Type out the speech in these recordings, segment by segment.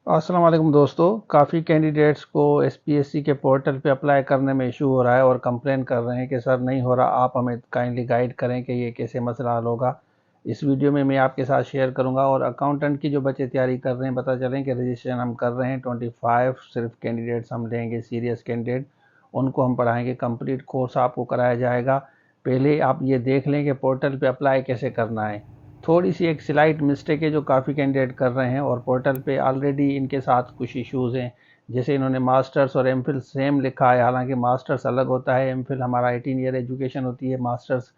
अस्सलाम वालेकुम दोस्तों। काफ़ी कैंडिडेट्स को एसपीएससी के पोर्टल पे अप्लाई करने में इशू हो रहा है और कंप्लेन कर रहे हैं कि सर नहीं हो रहा। आप हमें काइंडली गाइड करें कि ये कैसे मसला हल होगा। इस वीडियो में मैं आपके साथ शेयर करूंगा। और अकाउंटेंट की जो बच्चे तैयारी कर रहे हैं, पता चलें कि रजिस्ट्रेशन हम कर रहे हैं 25 सिर्फ कैंडिडेट्स हम लेंगे, सीरियस कैंडिडेट उनको हम पढ़ाएंगे। कंप्लीट कोर्स आपको कराया जाएगा। पहले आप ये देख लें कि पोर्टल पे अप्लाई कैसे करना है। थोड़ी सी एक स्लाइट मिस्टेक है जो काफ़ी कैंडिडेट कर रहे हैं, और पोर्टल पे ऑलरेडी इनके साथ कुछ इश्यूज़ हैं। जैसे इन्होंने मास्टर्स और एमफिल सेम लिखा है, हालांकि मास्टर्स अलग होता है, एमफिल हमारा 18 ईयर एजुकेशन होती है, मास्टर्स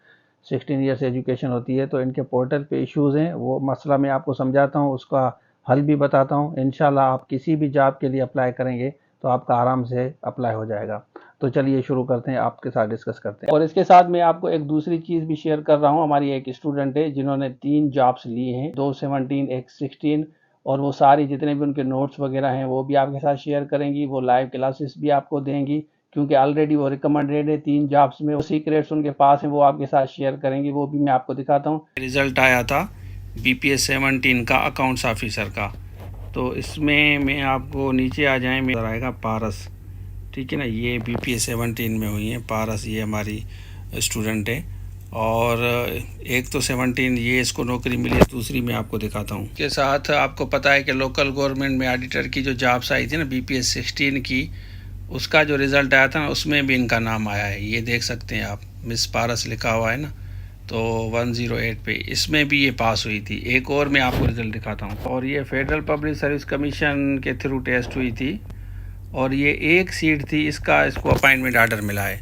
16 ईयर्स एजुकेशन होती है। तो इनके पोर्टल पे इश्यूज़ हैं, वो मसला मैं आपको समझाता हूँ, उसका हल भी बताता हूँ। इंशाल्लाह आप किसी भी जॉब के लिए अप्लाई करेंगे तो आपका आराम से अप्लाई हो जाएगा। तो चलिए शुरू करते हैं, आपके साथ डिस्कस करते हैं। और इसके साथ मैं आपको एक दूसरी चीज़ भी शेयर कर रहा हूँ। हमारी एक स्टूडेंट है जिन्होंने 3 जॉब्स लिए हैं, 2 17 एक 16, और वो सारी जितने भी उनके नोट्स वगैरह हैं वो भी आपके साथ शेयर करेंगी। वो लाइव क्लासेस भी आपको देंगी, क्योंकि ऑलरेडी वो रिकमेंडेड है 3 जॉब्स में। वो सीक्रेट्स उनके पास हैं, वो आपके साथ शेयर करेंगी, वो भी मैं आपको दिखाता हूँ। रिजल्ट आया था BPS 17 का, अकाउंट्स ऑफिसर का। तो इसमें मैं आपको नीचे आ जाए, मेरा आएगा पारस, ठीक है ना। ये BPS 17 में हुई है पारस, ये हमारी स्टूडेंट है। और एक तो 17 ये इसको नौकरी मिली है, दूसरी मैं आपको दिखाता हूँ। के साथ आपको पता है कि लोकल गवर्नमेंट में ऑडिटर की जो जॉब्स आई थी ना BPS 16 की, उसका जो रिज़ल्ट आया था ना उसमें भी इनका नाम आया है। ये देख सकते हैं आप, मिस पारस लिखा हुआ है ना। तो 108 पे इसमें भी ये पास हुई थी। एक और मैं आपको रिज़ल्ट दिखाता हूँ। और ये फेडरल पब्लिक सर्विस कमीशन के थ्रू टेस्ट हुई थी, और ये एक सीट थी, इसको अपॉइंटमेंट आर्डर मिला है।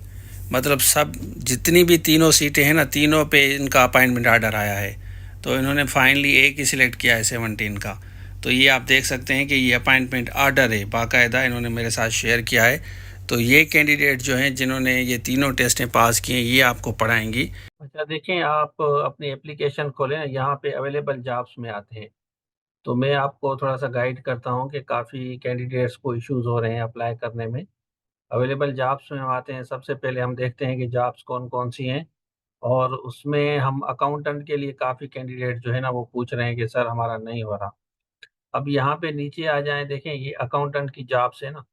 मतलब सब जितनी भी तीनों सीटें हैं ना, तीनों पे इनका अपॉइंटमेंट आर्डर आया है। तो इन्होंने फाइनली एक ही सिलेक्ट किया है 17 का। तो ये आप देख सकते हैं कि ये अपॉइंटमेंट आर्डर है, बाकायदा इन्होंने मेरे साथ शेयर किया है। तो ये कैंडिडेट जो हैं जिन्होंने ये तीनों टेस्टें पास की हैं, ये आपको पढ़ाएंगी। अच्छा देखें, आप अपनी एप्लीकेशन खोलें, यहाँ पे अवेलेबल जॉब्स में आते हैं। तो मैं आपको थोड़ा सा गाइड करता हूँ कि काफ़ी कैंडिडेट्स को इश्यूज हो रहे हैं अप्लाई करने में। अवेलेबल जॉब्स में हम आते हैं, सबसे पहले हम देखते हैं कि जॉब्स कौन कौन सी हैं। और उसमें हम अकाउंटेंट के लिए काफ़ी कैंडिडेट जो है ना वो पूछ रहे हैं कि सर हमारा नहीं हो रहा। अब यहाँ पे नीचे आ जाएं, देखें ये अकाउंटेंट की जॉब्स है ना।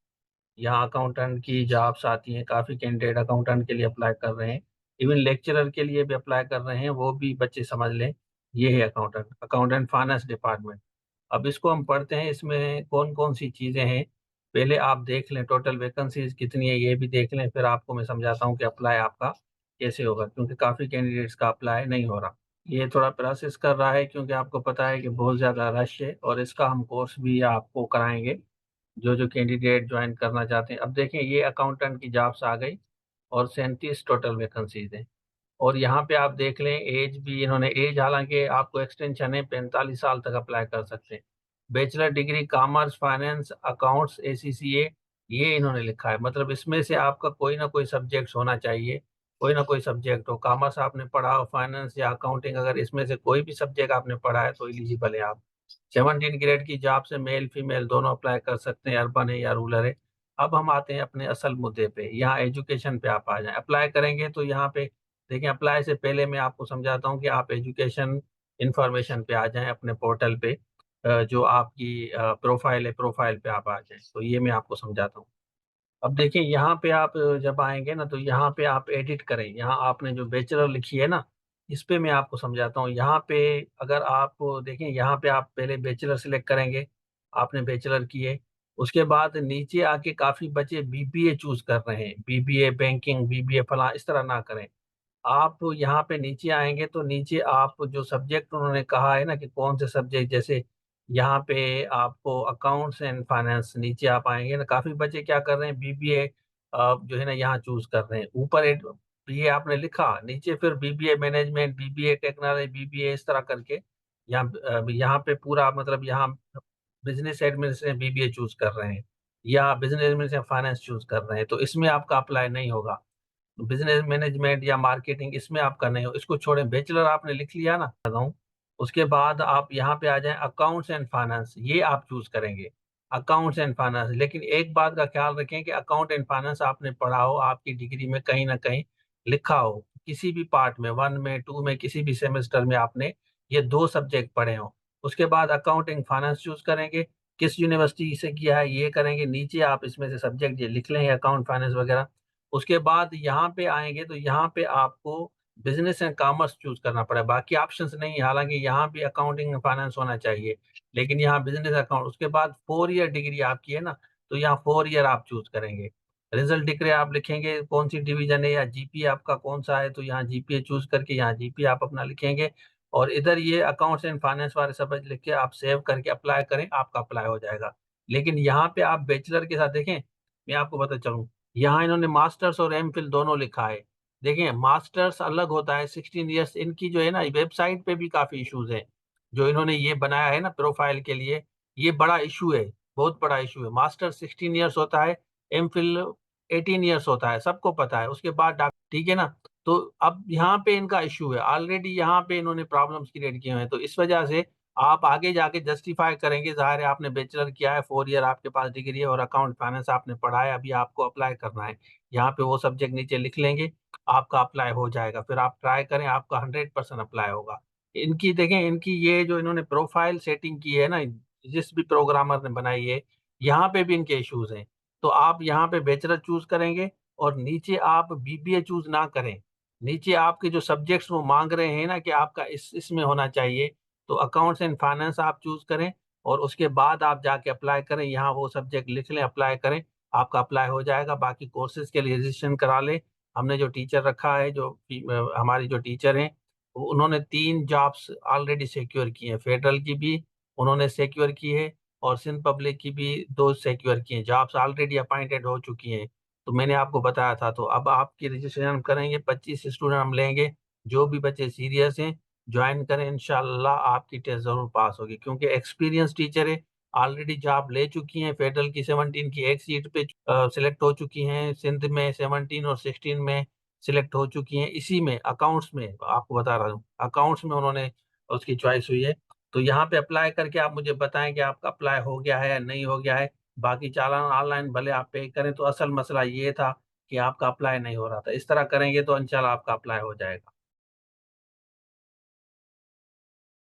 यहाँ अकाउंटेंट की जॉब्स आती हैं, काफ़ी कैंडिडेट अकाउंटेंट के लिए अप्लाई कर रहे हैं। इवन लेक्चरर के लिए भी अप्लाई कर रहे हैं, वो भी बच्चे समझ लें। ये है अकाउंटेंट, अकाउंटेंट फाइनेंस डिपार्टमेंट। अब इसको हम पढ़ते हैं, इसमें कौन कौन सी चीज़ें हैं। पहले आप देख लें टोटल वैकेंसीज कितनी है, ये भी देख लें, फिर आपको मैं समझाता हूँ कि अप्लाई आपका कैसे होगा, क्योंकि काफ़ी कैंडिडेट्स का अप्लाई नहीं हो रहा। ये थोड़ा प्रोसेस कर रहा है, क्योंकि आपको पता है कि बहुत ज़्यादा रश है, और इसका हम कोर्स भी आपको कराएंगे जो जो कैंडिडेट ज्वाइन करना चाहते हैं। अब देखें, ये अकाउंटेंट की जॉब्स आ गई, और 37 टोटल वैकेंसीज हैं। और यहाँ पे आप देख लें एज भी, इन्होंने एज हालांकि आपको एक्सटेंशन है, 45 साल तक अप्लाई कर सकते हैं। Bachelor degree commerce finance accounts ACCA, ये इन्होंने लिखा है। मतलब इसमें से आपका कोई ना कोई सब्जेक्ट होना चाहिए, कोई ना कोई सब्जेक्ट हो। कॉमर्स आपने पढ़ा हो, फाइनेंस या अकाउंटिंग, अगर इसमें से कोई भी सब्जेक्ट आपने पढ़ा है तो एलिजिबल है आप। 17 ग्रेड की जॉब से मेल फीमेल दोनों अप्लाई कर सकते हैं, अर्बन है या रूरल है। अब हम आते हैं अपने असल मुद्दे पे, यहाँ एजुकेशन पे आप आ जाएं। अप्लाई करेंगे तो यहाँ पे देखिए, अप्लाई से पहले मैं आपको समझाता हूँ कि आप एजुकेशन इंफॉर्मेशन पे आ जाएं अपने पोर्टल पे। जो आपकी प्रोफाइल है, प्रोफाइल पे आप आ जाएं, तो ये मैं आपको समझाता हूँ। अब देखिए, यहाँ पे आप जब आएंगे ना, तो यहाँ पे आप एडिट करें। यहाँ आपने जो बैचलर लिखी है ना, इस पे मैं आपको समझाता हूँ। यहाँ पे अगर आप देखें, यहाँ पे आप पहले बैचलर सिलेक्ट करेंगे, आपने बैचलर किए। उसके बाद नीचे आके काफी बच्चे BBA चूज कर रहे हैं, BBA बैंकिंग, BBA फला, इस तरह ना करें। आप यहाँ पे नीचे आएंगे तो नीचे आप जो सब्जेक्ट उन्होंने कहा है ना कि कौन से सब्जेक्ट, जैसे यहाँ पे आपको अकाउंट्स एंड फाइनेंस, नीचे आप आएंगे ना, काफी बच्चे क्या कर रहे हैं, BBA जो है ना यहाँ चूज कर रहे हैं। ऊपर BA आपने लिखा, नीचे फिर BBA management, BBA technology, BBA इस तरह करके यहाँ पे पूरा, मतलब यहाँ बिजनेस एडमिनिस्ट्रेशन BBA चूज कर रहे हैं, या बिजनेस एडमिनिस्ट्रेशन फाइनेंस चूज कर रहे हैं, तो इसमें आपका अप्लाई नहीं होगा। बिजनेस मैनेजमेंट या मार्केटिंग, इसमें आपका नहीं हो, इसको छोड़ें। बैचलर आपने लिख लिया ना, बताऊं। उसके बाद आप यहाँ पे आ जाएं, अकाउंट्स एंड फाइनेंस, ये आप चूज करेंगे, अकाउंट्स एंड फाइनेंस। लेकिन एक बात का ख्याल रखें कि अकाउंट एंड फाइनेंस आपने पढ़ा हो, आपकी डिग्री में कहीं ना कहीं लिखा हो, किसी भी पार्ट में, 1 में, 2 में, किसी भी सेमेस्टर में आपने ये 2 सब्जेक्ट पढ़े हो। उसके बाद अकाउंटिंग फाइनेंस चूज करेंगे। किस यूनिवर्सिटी से किया है ये करेंगे। नीचे आप इसमें से सब्जेक्ट ये लिख लेंगे, अकाउंट फाइनेंस वगैरह। उसके बाद यहाँ पे आएंगे तो यहाँ पे आपको बिजनेस एंड कॉमर्स चूज करना पड़ेगा, बाकी ऑप्शंस नहीं है। हालांकि यहाँ भी अकाउंटिंग एंड फाइनेंस होना चाहिए, लेकिन यहाँ बिजनेस अकाउंट। उसके बाद 4 ईयर डिग्री आपकी है ना, तो यहाँ 4 ईयर आप चूज करेंगे। रिजल्ट डिक्लेयर आप लिखेंगे कौन सी डिवीजन है, या जीपीए आपका कौन सा है, तो यहाँ जीपीए चूज करके यहाँ जीपीए आप अपना लिखेंगे। और इधर ये अकाउंट्स एंड फाइनेंस वाले सब लिख के आप सेव करके अप्लाई करें, आपका अप्लाई हो जाएगा। लेकिन यहाँ पे आप बैचलर के साथ देखें, मैं आपको बता चलूँ, यहाँ इन्होंने मास्टर्स और एमफिल दोनों लिखा है। देखें मास्टर्स अलग होता है 16 ईयर्स। इनकी जो है ना वेबसाइट पे भी काफी इश्यूज है, जो इन्होंने ये बनाया है ना प्रोफाइल के लिए, ये बड़ा इशू है, बहुत बड़ा इशू है। मास्टर 16 ईयर्स होता है, एमफिल 18 ईयर्स होता है, सबको पता है। उसके बाद ठीक है ना। तो अब यहाँ पे इनका इशू है, ऑलरेडी यहाँ पे इन्होंने प्रॉब्लम्स क्रिएट किए हैं, तो इस वजह से आप आगे जाके जस्टिफाई करेंगे। जाहिर है आपने बैचलर किया है, 4 ईयर आपके पास डिग्री है, और अकाउंट फाइनेंस आपने पढ़ा है, अभी आपको अप्लाई करना है। यहाँ पे वो सब्जेक्ट नीचे लिख लेंगे, आपका अप्लाई हो जाएगा। फिर आप ट्राई करें, आपका 100% अप्लाई होगा। इनकी देखें, इनकी ये जो इन्होंने प्रोफाइल सेटिंग की है ना, जिस भी प्रोग्रामर ने बनाई है, यहाँ पे भी इनके इश्यूज हैं। तो आप यहाँ पे बैचलर चूज करेंगे, और नीचे आप बीबीए चूज ना करें। नीचे आपके जो सब्जेक्ट्स वो मांग रहे हैं ना कि आपका इसमें होना चाहिए, तो अकाउंट्स एंड फाइनेंस आप चूज करें, और उसके बाद आप जाके अप्लाई करें। यहाँ वो सब्जेक्ट लिख लें, अप्लाई करें, आपका अप्लाई हो जाएगा। बाकी कोर्सेज के लिए रजिस्ट्रेशन करा लें। हमने जो टीचर रखा है, जो हमारी जो टीचर हैं, उन्होंने 3 जॉब्स ऑलरेडी सिक्योर की हैं। फेडरल की भी उन्होंने सिक्योर की है, और सिंध पब्लिक की भी 2 सिक्योर की हैं। जॉब्स ऑलरेडी अपॉइंटेड हो चुकी हैं। तो मैंने आपको बताया था। तो अब आपकी रजिस्ट्रेशन हम करेंगे, 25 स्टूडेंट हम लेंगे। जो भी बच्चे सीरियस हैं ज्वाइन करें, इंशाल्लाह आपकी टेस्ट जरूर पास होगी, क्योंकि एक्सपीरियंस टीचर है, ऑलरेडी जॉब ले चुकी हैं। फेडरल की 17 की एक सीट पे सिलेक्ट हो चुकी हैं, सिंध में 17 और 16 में सिलेक्ट हो चुकी हैं। इसी में अकाउंट्स में आपको बता रहा हूँ, अकाउंट्स में उन्होंने उसकी चॉइस हुई है। तो यहाँ पे अप्लाई करके आप मुझे बताएं कि आपका अप्लाई हो गया है या नहीं हो गया है। बाकी चालान ऑनलाइन भले आप पे करें, तो असल मसला ये था कि आपका अप्लाई नहीं हो रहा था। इस तरह करेंगे तो इंशाल्लाह आपका अप्लाई हो जाएगा।